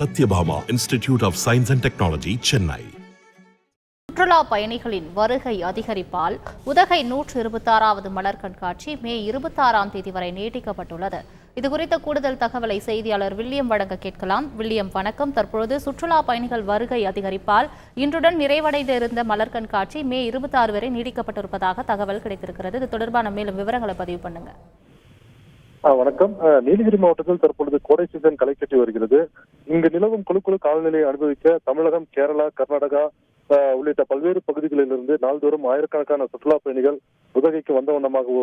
Satyabhama institute of science and technology, Chennai. சுற்றுலா பயணிகளின் வருகை அதிகரிப்பால் உதகை 126வது மலர் கண்காட்சி மே 26ஆம் தேதி வரை நீட்டிக்கப்பட்டுள்ளது. இதுகுறித்த கூடுதல் தகவலை செய்தியாளர் வில்லியம் வழங்க கேட்கலாம். வில்லியம், வணக்கம். தற்பொழுது சுற்றுலா பயணிகள் வருகை அதிகரிப்பால் இன்றுடன் நிறைவடைந்து இருந்த மலர் கண்காட்சி மே 26 வரை நீடிக்கப்பட்டிருப்பதாக தகவல் கிடைத்திருக்கிறது. இது தொடர்பான மேலும் விவரங்களை பதிவு பண்ணுங்க. வணக்கம். நீலகிரி மாவட்டத்தில் தற்பொழுது கோடை சீசன் களை கட்டி வருகிறது. இங்கு நிலவும் குழு காலநிலையை அனுபவிக்க தமிழகம், கேரளா, கர்நாடகா உள்ளிட்ட பல்வேறு பகுதிகளிலிருந்து நாள்தோறும் ஆயிரக்கணக்கான சுற்றுலா பயணிகள் உதகைக்கு வந்த வண்ணமாக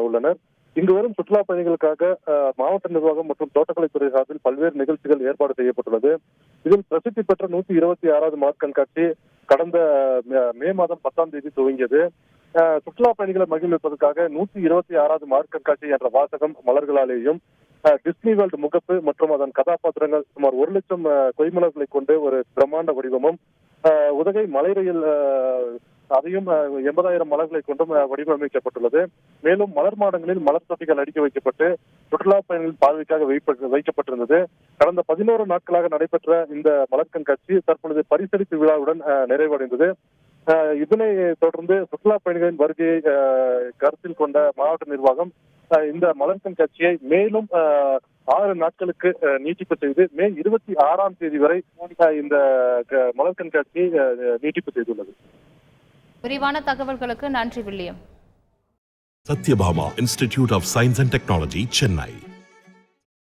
உள்ளனர். இங்கு வரும் சுற்றுலா பயணிகளுக்காக மாவட்ட நிர்வாகம் மற்றும் தோட்டக்கலைத்துறை சார்பில் பல்வேறு நிகழ்ச்சிகள் ஏற்பாடு செய்யப்பட்டுள்ளது. இதில் பிரசித்தி பெற்ற 126வது மலர் கண்காட்சி கடந்த மே மாதம் 10ஆம் தேதி துவங்கியது. சுற்றுலா பயணிகளை மகிழ்விப்பதற்காக 126வது மலர் கண்காட்சி என்ற வாசகம் மலர்களாலேயும் டிஸ்னி வேர்ல்டு முகப்பு மற்றும் அதன் கதாபாத்திரங்கள் சுமார் 1 லட்சம் கொய்மலர்களை கொண்டு ஒரு பிரம்மாண்ட வடிவமும், உதகை மலை ரயில் அதையும் 80,000 மலர்களை கொண்டும் வடிவமைக்கப்பட்டுள்ளது. மேலும் மலர் மாடங்களில் மலர் தொட்டிகள் அடுக்கி வைக்கப்பட்டு சுற்றுலா பயணிகளின் பார்வைக்காக வைக்கப்பட்டிருந்தது. கடந்த 11 நாட்களாக நடைபெற்ற இந்த மலர் கண்காட்சி தற்பொழுது பரிசளிப்பு விழாவுடன் நிறைவடைந்தது. இதனை தொடர்ந்து சுற்றுலா பயணிகளின் வருகையை கருத்தில் கொண்ட மாவட்ட நிர்வாகம் இந்த மலர் கண்காட்சியை மேலும் 6 நாட்களுக்கு நீட்டிப்பு செய்து மே 26ஆம் தேதி வரை இந்த மலர் கண்காட்சியை நீட்டிப்பு செய்துள்ளது. விரிவான தகவல்களுக்கு நன்றி William. Sathyabama institute of science and technology, Chennai.